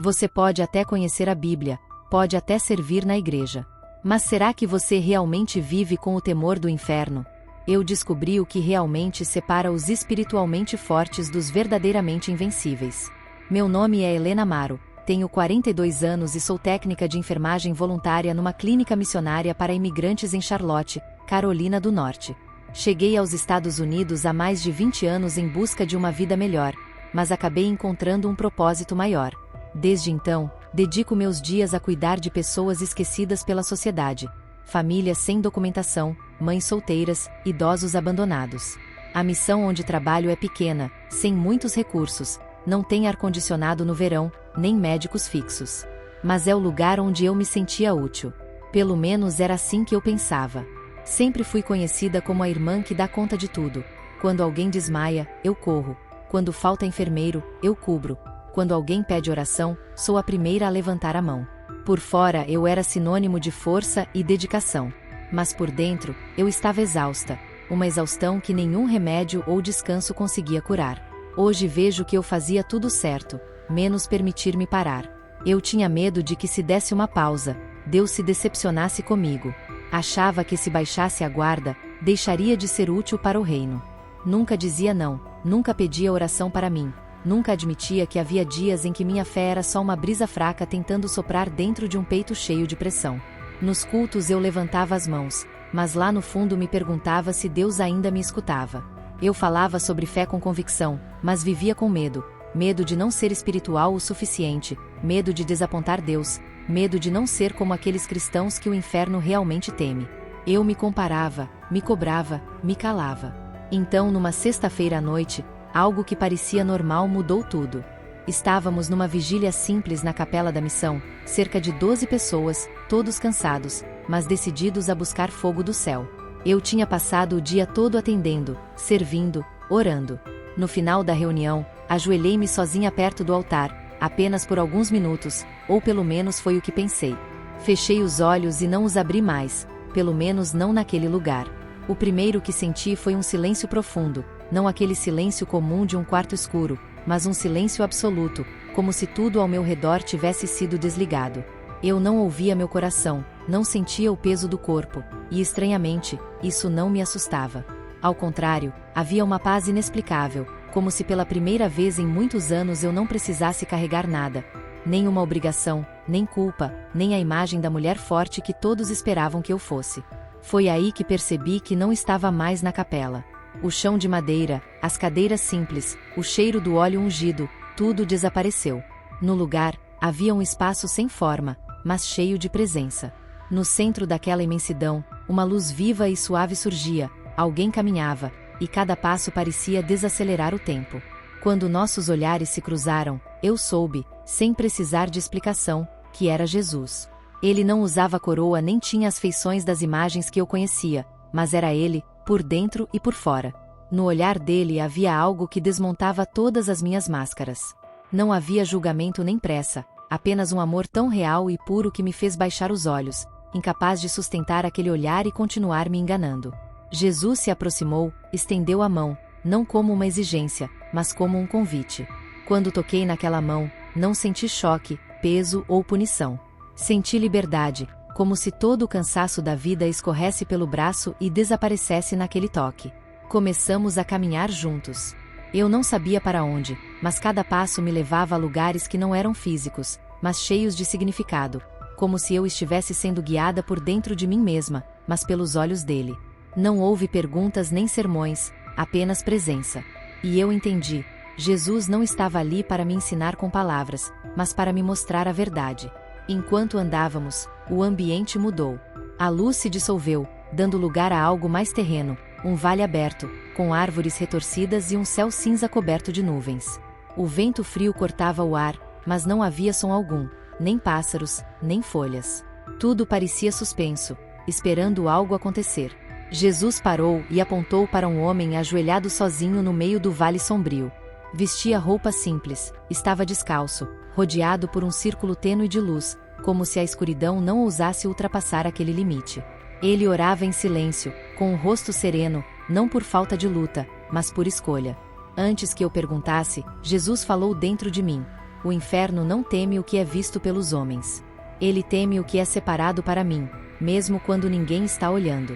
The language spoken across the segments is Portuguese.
Você pode até conhecer a Bíblia, pode até servir na igreja. Mas será que você realmente vive com o temor do inferno? Eu descobri o que realmente separa os espiritualmente fortes dos verdadeiramente invencíveis. Meu nome é Helena Amaro, tenho 42 anos e sou técnica de enfermagem voluntária numa clínica missionária para imigrantes em Charlotte, Carolina do Norte. Cheguei aos Estados Unidos há mais de 20 anos em busca de uma vida melhor, mas acabei encontrando um propósito maior. Desde então, dedico meus dias a cuidar de pessoas esquecidas pela sociedade, famílias sem documentação, mães solteiras, idosos abandonados. A missão onde trabalho é pequena, sem muitos recursos, não tem ar-condicionado no verão, nem médicos fixos. Mas é o lugar onde eu me sentia útil. Pelo menos era assim que eu pensava. Sempre fui conhecida como a irmã que dá conta de tudo. Quando alguém desmaia, eu corro. Quando falta enfermeiro, eu cubro. Quando alguém pede oração, sou a primeira a levantar a mão. Por fora eu era sinônimo de força e dedicação. Mas por dentro, eu estava exausta. Uma exaustão que nenhum remédio ou descanso conseguia curar. Hoje vejo que eu fazia tudo certo, menos permitir-me parar. Eu tinha medo de que se desse uma pausa, Deus se decepcionasse comigo. Achava que se baixasse a guarda, deixaria de ser útil para o reino. Nunca dizia não, nunca pedia oração para mim. Nunca admitia que havia dias em que minha fé era só uma brisa fraca tentando soprar dentro de um peito cheio de pressão. Nos cultos eu levantava as mãos, mas lá no fundo me perguntava se Deus ainda me escutava. Eu falava sobre fé com convicção, mas vivia com medo. Medo de não ser espiritual o suficiente, medo de desapontar Deus, medo de não ser como aqueles cristãos que o inferno realmente teme. Eu me comparava, me cobrava, me calava. Então, numa sexta-feira à noite, algo que parecia normal mudou tudo. Estávamos numa vigília simples na capela da missão, cerca de 12 pessoas, todos cansados, mas decididos a buscar fogo do céu. Eu tinha passado o dia todo atendendo, servindo, orando. No final da reunião, ajoelhei-me sozinha perto do altar, apenas por alguns minutos, ou pelo menos foi o que pensei. Fechei os olhos e não os abri mais, pelo menos não naquele lugar. O primeiro que senti foi um silêncio profundo, não aquele silêncio comum de um quarto escuro, mas um silêncio absoluto, como se tudo ao meu redor tivesse sido desligado. Eu não ouvia meu coração, não sentia o peso do corpo, e estranhamente, isso não me assustava. Ao contrário, havia uma paz inexplicável, como se pela primeira vez em muitos anos eu não precisasse carregar nada. Nem uma obrigação, nem culpa, nem a imagem da mulher forte que todos esperavam que eu fosse. Foi aí que percebi que não estava mais na capela. O chão de madeira, as cadeiras simples, o cheiro do óleo ungido, tudo desapareceu. No lugar, havia um espaço sem forma, mas cheio de presença. No centro daquela imensidão, uma luz viva e suave surgia, alguém caminhava, e cada passo parecia desacelerar o tempo. Quando nossos olhares se cruzaram, eu soube, sem precisar de explicação, que era Jesus. Ele não usava coroa nem tinha as feições das imagens que eu conhecia, mas era ele, por dentro e por fora. No olhar dele havia algo que desmontava todas as minhas máscaras. Não havia julgamento nem pressa, apenas um amor tão real e puro que me fez baixar os olhos, incapaz de sustentar aquele olhar e continuar me enganando. Jesus se aproximou, estendeu a mão, não como uma exigência, mas como um convite. Quando toquei naquela mão, não senti choque, peso ou punição. Senti liberdade, como se todo o cansaço da vida escorresse pelo braço e desaparecesse naquele toque. Começamos a caminhar juntos. Eu não sabia para onde, mas cada passo me levava a lugares que não eram físicos, mas cheios de significado, como se eu estivesse sendo guiada por dentro de mim mesma, mas pelos olhos dele. Não houve perguntas nem sermões, apenas presença. E eu entendi. Jesus não estava ali para me ensinar com palavras, mas para me mostrar a verdade. Enquanto andávamos, o ambiente mudou. A luz se dissolveu, dando lugar a algo mais terreno, um vale aberto, com árvores retorcidas e um céu cinza coberto de nuvens. O vento frio cortava o ar, mas não havia som algum, nem pássaros, nem folhas. Tudo parecia suspenso, esperando algo acontecer. Jesus parou e apontou para um homem ajoelhado sozinho no meio do vale sombrio. Vestia roupa simples, estava descalço, rodeado por um círculo tênue de luz, como se a escuridão não ousasse ultrapassar aquele limite. Ele orava em silêncio, com o rosto sereno, não por falta de luta, mas por escolha. Antes que eu perguntasse, Jesus falou dentro de mim. O inferno não teme o que é visto pelos homens. Ele teme o que é separado para mim, mesmo quando ninguém está olhando.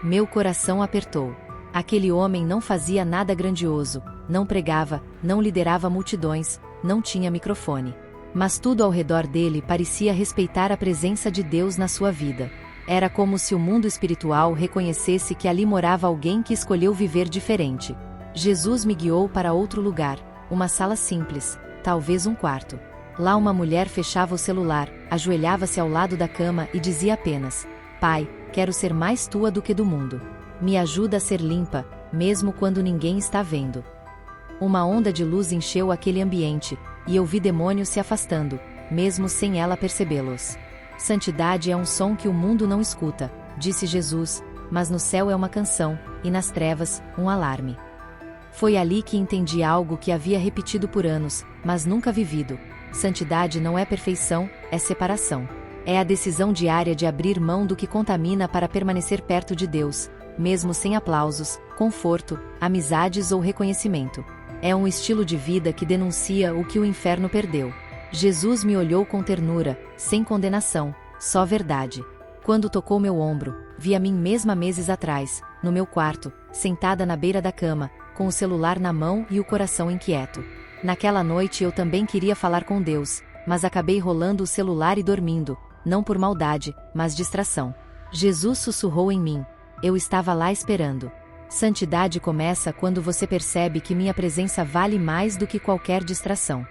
Meu coração apertou. Aquele homem não fazia nada grandioso, não pregava, não liderava multidões, não tinha microfone. Mas tudo ao redor dele parecia respeitar a presença de Deus na sua vida. Era como se o mundo espiritual reconhecesse que ali morava alguém que escolheu viver diferente. Jesus me guiou para outro lugar, uma sala simples, talvez um quarto. Lá uma mulher fechava o celular, ajoelhava-se ao lado da cama e dizia apenas: Pai, quero ser mais tua do que do mundo. Me ajuda a ser limpa, mesmo quando ninguém está vendo. Uma onda de luz encheu aquele ambiente, e eu vi demônios se afastando, mesmo sem ela percebê-los. Santidade é um som que o mundo não escuta, disse Jesus, mas no céu é uma canção, e nas trevas, um alarme. Foi ali que entendi algo que havia repetido por anos, mas nunca vivido. Santidade não é perfeição, é separação. É a decisão diária de abrir mão do que contamina para permanecer perto de Deus, mesmo sem aplausos, conforto, amizades ou reconhecimento. É um estilo de vida que denuncia o que o inferno perdeu. Jesus me olhou com ternura, sem condenação, só verdade. Quando tocou meu ombro, vi a mim mesma meses atrás, no meu quarto, sentada na beira da cama, com o celular na mão e o coração inquieto. Naquela noite eu também queria falar com Deus, mas acabei rolando o celular e dormindo, não por maldade, mas distração. Jesus sussurrou em mim. Eu estava lá esperando. Santidade começa quando você percebe que minha presença vale mais do que qualquer distração.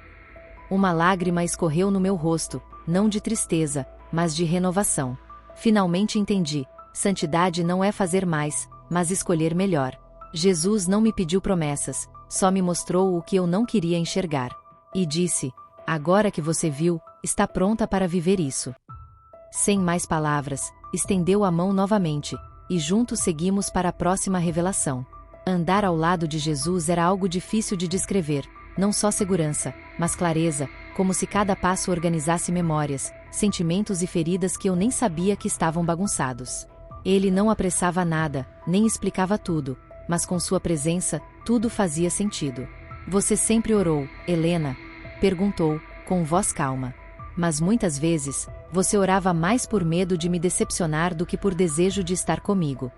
Uma lágrima escorreu no meu rosto, não de tristeza, mas de renovação. Finalmente entendi, santidade não é fazer mais, mas escolher melhor. Jesus não me pediu promessas, só me mostrou o que eu não queria enxergar. E disse: agora que você viu, está pronta para viver isso. Sem mais palavras, estendeu a mão novamente, e juntos seguimos para a próxima revelação. Andar ao lado de Jesus era algo difícil de descrever, não só segurança, mas clareza, como se cada passo organizasse memórias, sentimentos e feridas que eu nem sabia que estavam bagunçados. Ele não apressava nada, nem explicava tudo, mas com sua presença, tudo fazia sentido. Você sempre orou, Helena? Perguntou, com voz calma. Mas muitas vezes, você orava mais por medo de me decepcionar do que por desejo de estar comigo.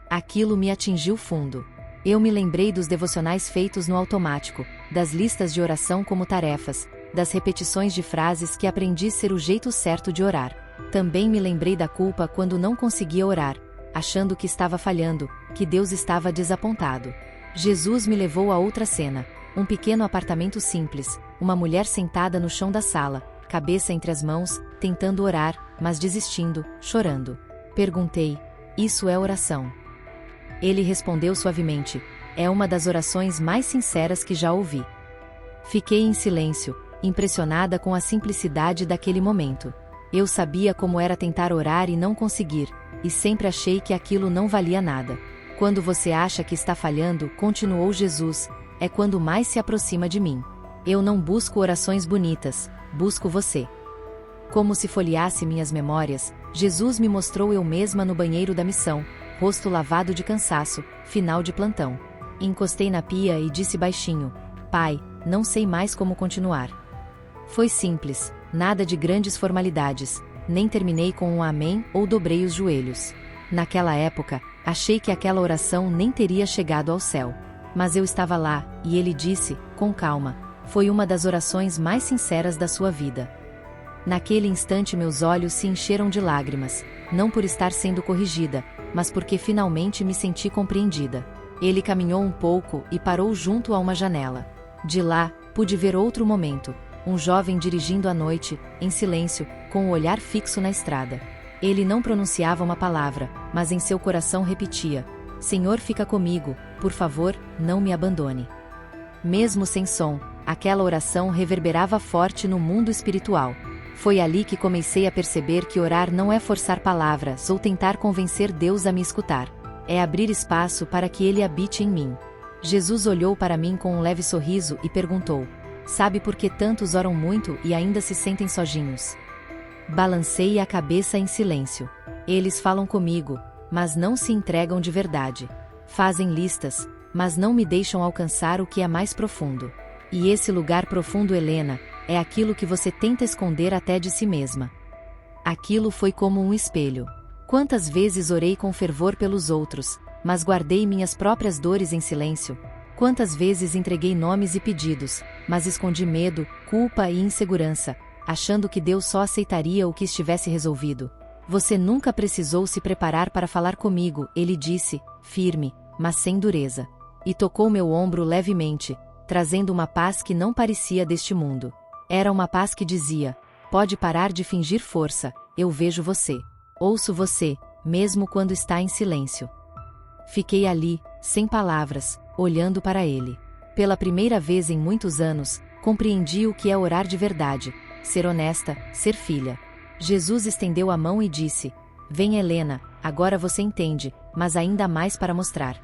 Aquilo me atingiu fundo. Eu me lembrei dos devocionais feitos no automático, das listas de oração como tarefas, das repetições de frases que aprendi ser o jeito certo de orar. Também me lembrei da culpa quando não conseguia orar, achando que estava falhando, que Deus estava desapontado. Jesus me levou a outra cena, um pequeno apartamento simples, uma mulher sentada no chão da sala, cabeça entre as mãos, tentando orar, mas desistindo, chorando. Perguntei: isso é oração? Ele respondeu suavemente: é uma das orações mais sinceras que já ouvi. Fiquei em silêncio, impressionada com a simplicidade daquele momento. Eu sabia como era tentar orar e não conseguir, e sempre achei que aquilo não valia nada. Quando você acha que está falhando, continuou Jesus, é quando mais se aproxima de mim. Eu não busco orações bonitas, busco você. Como se folheasse minhas memórias, Jesus me mostrou eu mesma no banheiro da missão, rosto lavado de cansaço, final de plantão. Encostei na pia e disse baixinho: Pai, não sei mais como continuar. Foi simples, nada de grandes formalidades, nem terminei com um amém ou dobrei os joelhos. Naquela época, achei que aquela oração nem teria chegado ao céu. Mas eu estava lá, e ele disse, com calma: foi uma das orações mais sinceras da sua vida. Naquele instante meus olhos se encheram de lágrimas, não por estar sendo corrigida, mas porque finalmente me senti compreendida. Ele caminhou um pouco e parou junto a uma janela. De lá, pude ver outro momento, um jovem dirigindo à noite, em silêncio, com o olhar fixo na estrada. Ele não pronunciava uma palavra, mas em seu coração repetia: Senhor, fica comigo, por favor, não me abandone. Mesmo sem som, aquela oração reverberava forte no mundo espiritual. Foi ali que comecei a perceber que orar não é forçar palavras ou tentar convencer Deus a me escutar. É abrir espaço para que Ele habite em mim. Jesus olhou para mim com um leve sorriso e perguntou: sabe por que tantos oram muito e ainda se sentem sozinhos? Balancei a cabeça em silêncio. Eles falam comigo, mas não se entregam de verdade. Fazem listas, mas não me deixam alcançar o que é mais profundo. E esse lugar profundo, Helena, é aquilo que você tenta esconder até de si mesma. Aquilo foi como um espelho. Quantas vezes orei com fervor pelos outros, mas guardei minhas próprias dores em silêncio? Quantas vezes entreguei nomes e pedidos, mas escondi medo, culpa e insegurança, achando que Deus só aceitaria o que estivesse resolvido? Você nunca precisou se preparar para falar comigo, ele disse, firme, mas sem dureza. E tocou meu ombro levemente, trazendo uma paz que não parecia deste mundo. Era uma paz que dizia: pode parar de fingir força, eu vejo você. Ouço você, mesmo quando está em silêncio. Fiquei ali, sem palavras, olhando para ele. Pela primeira vez em muitos anos, compreendi o que é orar de verdade, ser honesta, ser filha. Jesus estendeu a mão e disse: vem, Helena, agora você entende, mas ainda mais para mostrar.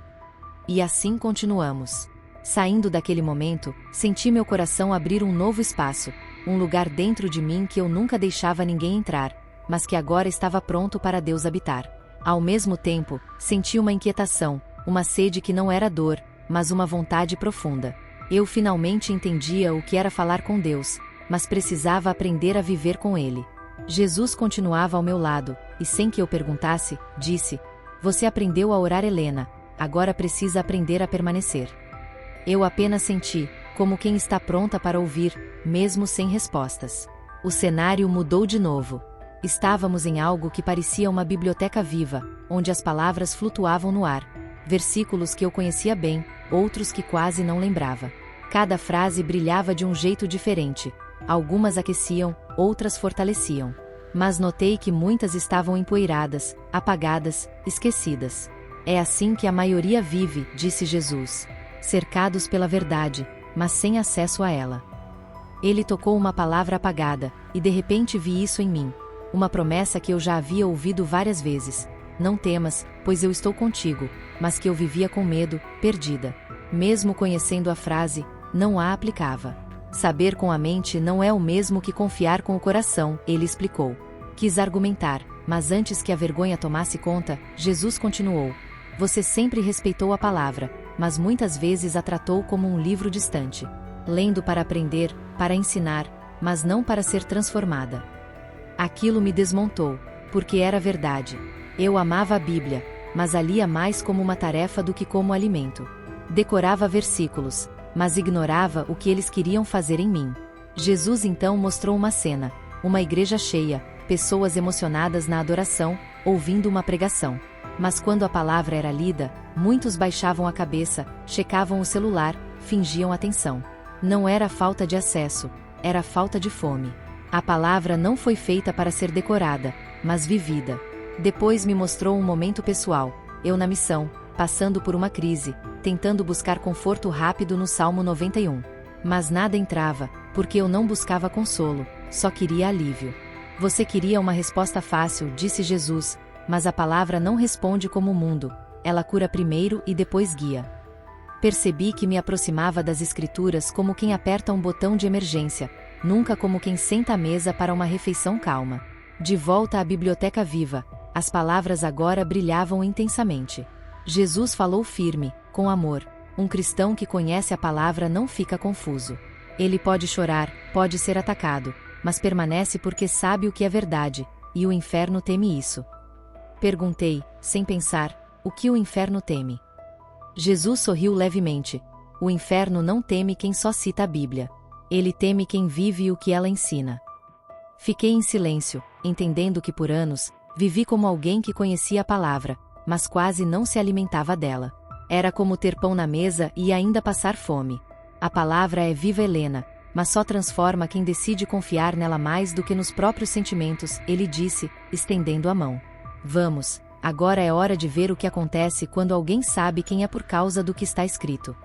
E assim continuamos. Saindo daquele momento, senti meu coração abrir um novo espaço, um lugar dentro de mim que eu nunca deixava ninguém entrar, mas que agora estava pronto para Deus habitar. Ao mesmo tempo, senti uma inquietação, uma sede que não era dor, mas uma vontade profunda. Eu finalmente entendia o que era falar com Deus, mas precisava aprender a viver com Ele. Jesus continuava ao meu lado, e sem que eu perguntasse, disse: você aprendeu a orar, Helena, agora precisa aprender a permanecer. Eu apenas senti, como quem está pronta para ouvir, mesmo sem respostas. O cenário mudou de novo. Estávamos em algo que parecia uma biblioteca viva, onde as palavras flutuavam no ar. Versículos que eu conhecia bem, outros que quase não lembrava. Cada frase brilhava de um jeito diferente. Algumas aqueciam, outras fortaleciam. Mas notei que muitas estavam empoeiradas, apagadas, esquecidas. É assim que a maioria vive, disse Jesus. Cercados pela verdade, mas sem acesso a ela. Ele tocou uma palavra apagada, e de repente vi isso em mim. Uma promessa que eu já havia ouvido várias vezes. Não temas, pois eu estou contigo, mas que eu vivia com medo, perdida. Mesmo conhecendo a frase, não a aplicava. Saber com a mente não é o mesmo que confiar com o coração, ele explicou. Quis argumentar, mas antes que a vergonha tomasse conta, Jesus continuou. Você sempre respeitou a palavra, mas muitas vezes a tratou como um livro distante. Lendo para aprender, para ensinar, mas não para ser transformada. Aquilo me desmontou, porque era verdade. Eu amava a Bíblia, mas a lia mais como uma tarefa do que como alimento. Decorava versículos, mas ignorava o que eles queriam fazer em mim. Jesus então mostrou uma cena, uma igreja cheia, pessoas emocionadas na adoração, ouvindo uma pregação. Mas quando a palavra era lida, muitos baixavam a cabeça, checavam o celular, fingiam atenção. Não era falta de acesso, era falta de fome. A palavra não foi feita para ser decorada, mas vivida. Depois me mostrou um momento pessoal, eu na missão, passando por uma crise, tentando buscar conforto rápido no Salmo 91. Mas nada entrava, porque eu não buscava consolo, só queria alívio. Você queria uma resposta fácil, disse Jesus, mas a palavra não responde como o mundo, ela cura primeiro e depois guia. Percebi que me aproximava das Escrituras como quem aperta um botão de emergência, nunca como quem senta à mesa para uma refeição calma. De volta à biblioteca viva, as palavras agora brilhavam intensamente. Jesus falou firme, com amor. Um cristão que conhece a palavra não fica confuso. Ele pode chorar, pode ser atacado, mas permanece porque sabe o que é verdade, e o inferno teme isso. Perguntei, sem pensar, o que o inferno teme? Jesus sorriu levemente. O inferno não teme quem só cita a Bíblia. Ele teme quem vive o que ela ensina. Fiquei em silêncio, entendendo que por anos, vivi como alguém que conhecia a palavra, mas quase não se alimentava dela. Era como ter pão na mesa e ainda passar fome. A palavra é viva, Helena, mas só transforma quem decide confiar nela mais do que nos próprios sentimentos, ele disse, estendendo a mão. Vamos, agora é hora de ver o que acontece quando alguém sabe quem é por causa do que está escrito.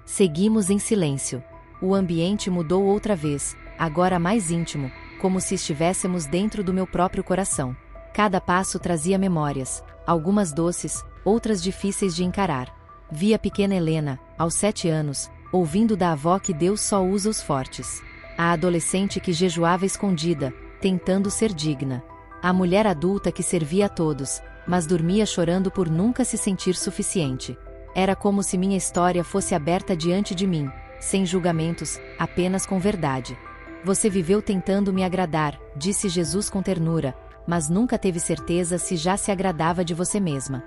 Seguimos em silêncio. O ambiente mudou outra vez, agora mais íntimo, como se estivéssemos dentro do meu próprio coração. Cada passo trazia memórias, algumas doces, outras difíceis de encarar. Vi a pequena Helena, aos 7 anos, ouvindo da avó que Deus só usa os fortes. A adolescente que jejuava escondida, tentando ser digna. A mulher adulta que servia a todos, mas dormia chorando por nunca se sentir suficiente. Era como se minha história fosse aberta diante de mim, sem julgamentos, apenas com verdade. Você viveu tentando me agradar, disse Jesus com ternura, mas nunca teve certeza se já se agradava de você mesma.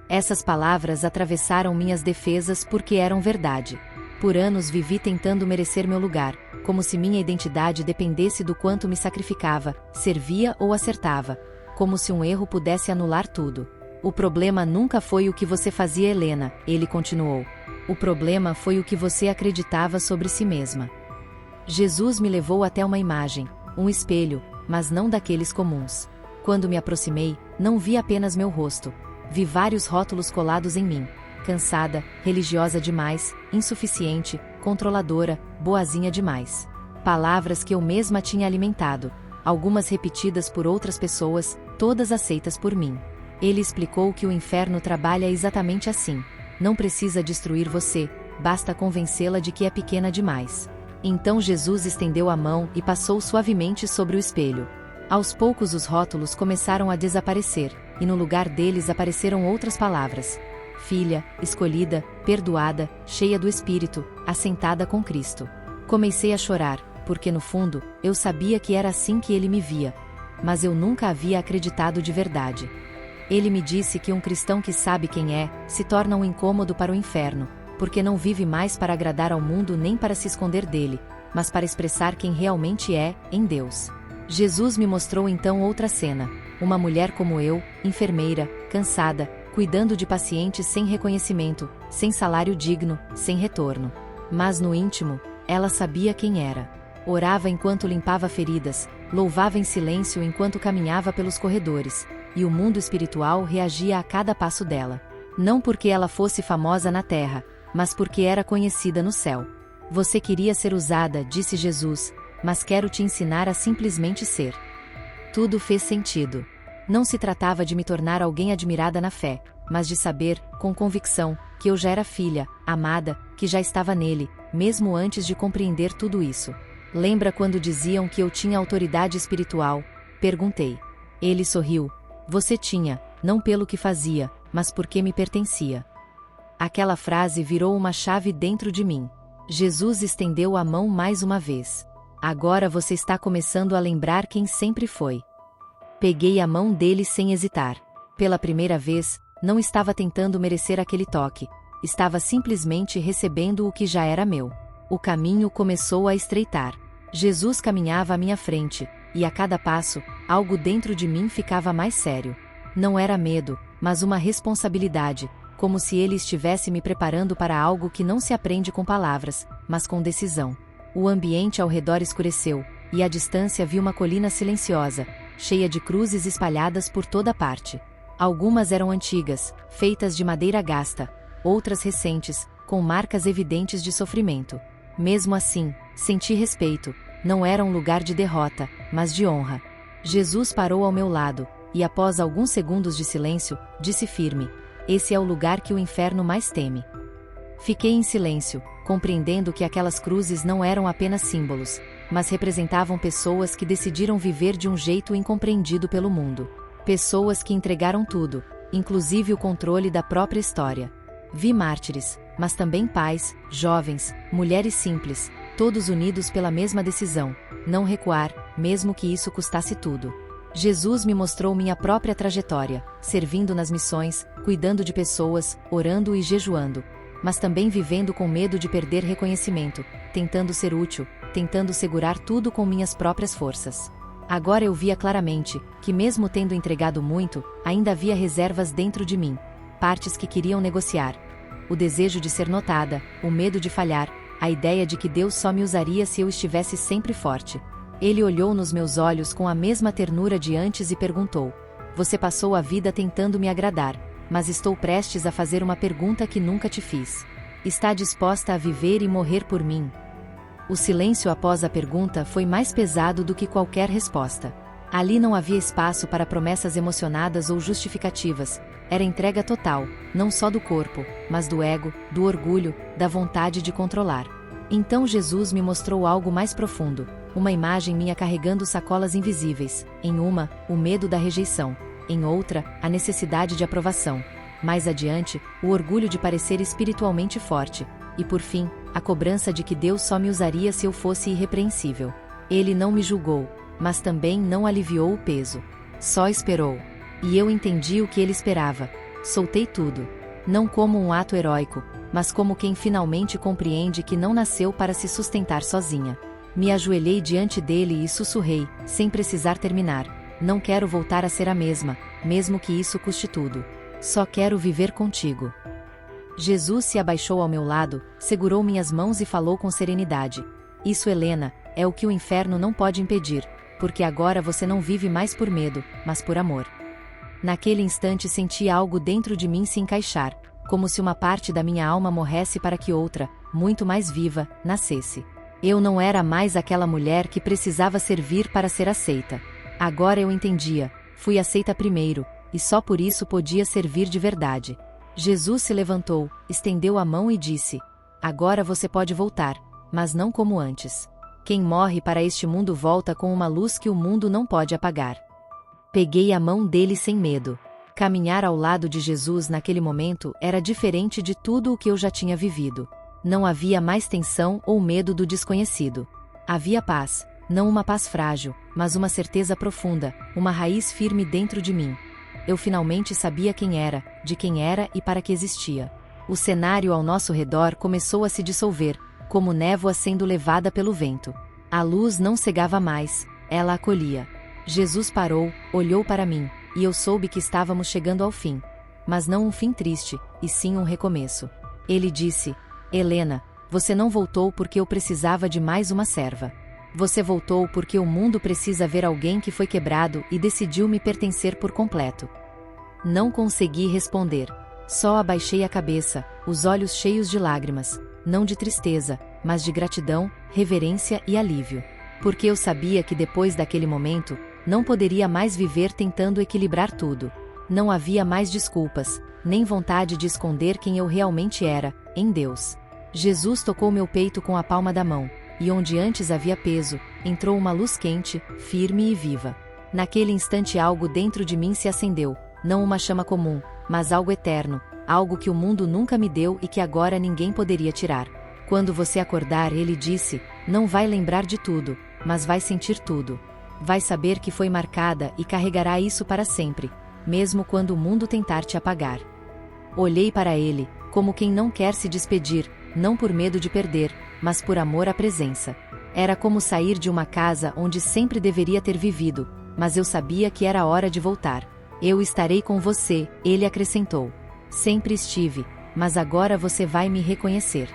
Essas palavras atravessaram minhas defesas porque eram verdade. Por anos vivi tentando merecer meu lugar, como se minha identidade dependesse do quanto me sacrificava, servia ou acertava, como se um erro pudesse anular tudo. O problema nunca foi o que você fazia, Helena, ele continuou. O problema foi o que você acreditava sobre si mesma. Jesus me levou até uma imagem, um espelho, mas não daqueles comuns. Quando me aproximei, não vi apenas meu rosto. Vi vários rótulos colados em mim. Cansada, religiosa demais, insuficiente, controladora, boazinha demais. Palavras que eu mesma tinha alimentado, algumas repetidas por outras pessoas, todas aceitas por mim. Ele explicou que o inferno trabalha exatamente assim. Não precisa destruir você, basta convencê-la de que é pequena demais. Então Jesus estendeu a mão e passou suavemente sobre o espelho. Aos poucos os rótulos começaram a desaparecer, e no lugar deles apareceram outras palavras. Filha, escolhida, perdoada, cheia do Espírito, assentada com Cristo. Comecei a chorar, porque no fundo, eu sabia que era assim que ele me via. Mas eu nunca havia acreditado de verdade. Ele me disse que um cristão que sabe quem é, se torna um incômodo para o inferno, porque não vive mais para agradar ao mundo nem para se esconder dele, mas para expressar quem realmente é, em Deus. Jesus me mostrou então outra cena, uma mulher como eu, enfermeira, cansada, cuidando de pacientes sem reconhecimento, sem salário digno, sem retorno. Mas no íntimo, ela sabia quem era. Orava enquanto limpava feridas, louvava em silêncio enquanto caminhava pelos corredores, e o mundo espiritual reagia a cada passo dela. Não porque ela fosse famosa na terra, mas porque era conhecida no céu. Você queria ser usada, disse Jesus, mas quero te ensinar a simplesmente ser. Tudo fez sentido. Não se tratava de me tornar alguém admirada na fé, mas de saber, com convicção, que eu já era filha, amada, que já estava nele, mesmo antes de compreender tudo isso. Lembra quando diziam que eu tinha autoridade espiritual? Perguntei. Ele sorriu. Você tinha, não pelo que fazia, mas porque me pertencia. Aquela frase virou uma chave dentro de mim. Jesus estendeu a mão mais uma vez. Agora você está começando a lembrar quem sempre foi. Peguei a mão dele sem hesitar. Pela primeira vez, não estava tentando merecer aquele toque. Estava simplesmente recebendo o que já era meu. O caminho começou a estreitar. Jesus caminhava à minha frente, e a cada passo, algo dentro de mim ficava mais sério. Não era medo, mas uma responsabilidade, como se ele estivesse me preparando para algo que não se aprende com palavras, mas com decisão. O ambiente ao redor escureceu, e à distância vi uma colina silenciosa, cheia de cruzes espalhadas por toda parte. Algumas eram antigas, feitas de madeira gasta, outras recentes, com marcas evidentes de sofrimento. Mesmo assim, senti respeito. Não era um lugar de derrota, mas de honra. Jesus parou ao meu lado, e após alguns segundos de silêncio, disse firme: esse é o lugar que o inferno mais teme. Fiquei em silêncio, compreendendo que aquelas cruzes não eram apenas símbolos, mas representavam pessoas que decidiram viver de um jeito incompreendido pelo mundo. Pessoas que entregaram tudo, inclusive o controle da própria história. Vi mártires, mas também pais, jovens, mulheres simples, todos unidos pela mesma decisão: não recuar, mesmo que isso custasse tudo. Jesus me mostrou minha própria trajetória, servindo nas missões, cuidando de pessoas, orando e jejuando, mas também vivendo com medo de perder reconhecimento, tentando ser útil, tentando segurar tudo com minhas próprias forças. Agora eu via claramente que, mesmo tendo entregado muito, ainda havia reservas dentro de mim, partes que queriam negociar. O desejo de ser notada, o medo de falhar, a ideia de que Deus só me usaria se eu estivesse sempre forte. Ele olhou nos meus olhos com a mesma ternura de antes e perguntou: você passou a vida tentando me agradar, mas estou prestes a fazer uma pergunta que nunca te fiz. Está disposta a viver e morrer por mim? O silêncio após a pergunta foi mais pesado do que qualquer resposta. Ali não havia espaço para promessas emocionadas ou justificativas. Era entrega total, não só do corpo, mas do ego, do orgulho, da vontade de controlar. Então Jesus me mostrou algo mais profundo, uma imagem minha carregando sacolas invisíveis. Em uma, o medo da rejeição. Em outra, a necessidade de aprovação. Mais adiante, o orgulho de parecer espiritualmente forte. E por fim, a cobrança de que Deus só me usaria se eu fosse irrepreensível. Ele não me julgou, mas também não aliviou o peso. Só esperou. E eu entendi o que ele esperava. Soltei tudo. Não como um ato heróico, mas como quem finalmente compreende que não nasceu para se sustentar sozinha. Me ajoelhei diante dele e sussurrei, sem precisar terminar: não quero voltar a ser a mesma, mesmo que isso custe tudo. Só quero viver contigo. Jesus se abaixou ao meu lado, segurou minhas mãos e falou com serenidade: isso, Helena, é o que o inferno não pode impedir, porque agora você não vive mais por medo, mas por amor. Naquele instante senti algo dentro de mim se encaixar, como se uma parte da minha alma morresse para que outra, muito mais viva, nascesse. Eu não era mais aquela mulher que precisava servir para ser aceita. Agora eu entendia, fui aceita primeiro, e só por isso podia servir de verdade. Jesus se levantou, estendeu a mão e disse: agora você pode voltar, mas não como antes. Quem morre para este mundo volta com uma luz que o mundo não pode apagar. Peguei a mão dele sem medo. Caminhar ao lado de Jesus naquele momento era diferente de tudo o que eu já tinha vivido. Não havia mais tensão ou medo do desconhecido. Havia paz, não uma paz frágil, mas uma certeza profunda, uma raiz firme dentro de mim. Eu finalmente sabia quem era, de quem era e para que existia. O cenário ao nosso redor começou a se dissolver, como névoa sendo levada pelo vento. A luz não cegava mais, ela acolhia. Jesus parou, olhou para mim, e eu soube que estávamos chegando ao fim. Mas não um fim triste, e sim um recomeço. Ele disse: Helena, você não voltou porque eu precisava de mais uma serva. Você voltou porque o mundo precisa ver alguém que foi quebrado e decidiu me pertencer por completo. Não consegui responder. Só abaixei a cabeça, os olhos cheios de lágrimas, não de tristeza, mas de gratidão, reverência e alívio. Porque eu sabia que depois daquele momento, não poderia mais viver tentando equilibrar tudo. Não havia mais desculpas, nem vontade de esconder quem eu realmente era, em Deus. Jesus tocou meu peito com a palma da mão, e onde antes havia peso, entrou uma luz quente, firme e viva. Naquele instante algo dentro de mim se acendeu, não uma chama comum, mas algo eterno, algo que o mundo nunca me deu e que agora ninguém poderia tirar. Quando você acordar, ele disse, não vai lembrar de tudo, mas vai sentir tudo. Vai saber que foi marcada e carregará isso para sempre, mesmo quando o mundo tentar te apagar. Olhei para ele, como quem não quer se despedir, não por medo de perder, mas por amor à presença. Era como sair de uma casa onde sempre deveria ter vivido, mas eu sabia que era hora de voltar. Eu estarei com você, ele acrescentou. Sempre estive, mas agora você vai me reconhecer.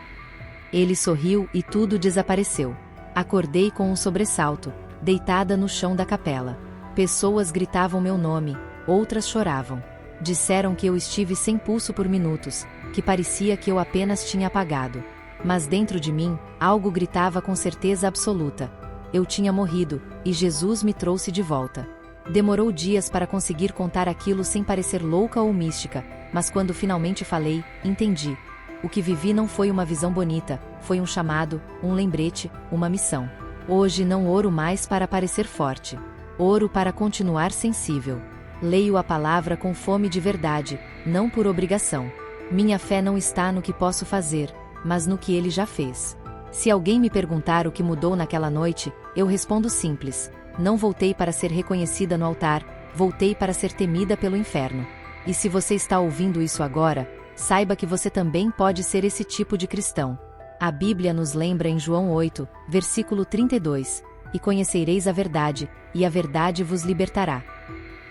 Ele sorriu e tudo desapareceu. Acordei com um sobressalto, deitada no chão da capela. Pessoas gritavam meu nome, outras choravam. Disseram que eu estive sem pulso por minutos, que parecia que eu apenas tinha apagado. Mas dentro de mim, algo gritava com certeza absoluta. Eu tinha morrido, e Jesus me trouxe de volta. Demorou dias para conseguir contar aquilo sem parecer louca ou mística, mas quando finalmente falei, entendi. O que vivi não foi uma visão bonita, foi um chamado, um lembrete, uma missão. Hoje não oro mais para parecer forte. Oro para continuar sensível. Leio a palavra com fome de verdade, não por obrigação. Minha fé não está no que posso fazer, mas no que ele já fez. Se alguém me perguntar o que mudou naquela noite, eu respondo simples: não voltei para ser reconhecida no altar, voltei para ser temida pelo inferno. E se você está ouvindo isso agora, saiba que você também pode ser esse tipo de cristão. A Bíblia nos lembra em João 8, versículo 32, e conhecereis a verdade, e a verdade vos libertará.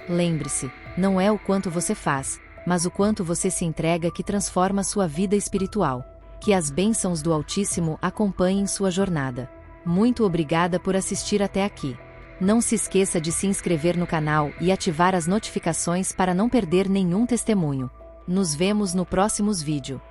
Lembre-se, não é o quanto você faz, mas o quanto você se entrega que transforma sua vida espiritual. Que as bênçãos do Altíssimo acompanhem sua jornada. Muito obrigada por assistir até aqui. Não se esqueça de se inscrever no canal e ativar as notificações para não perder nenhum testemunho. Nos vemos no próximo vídeo.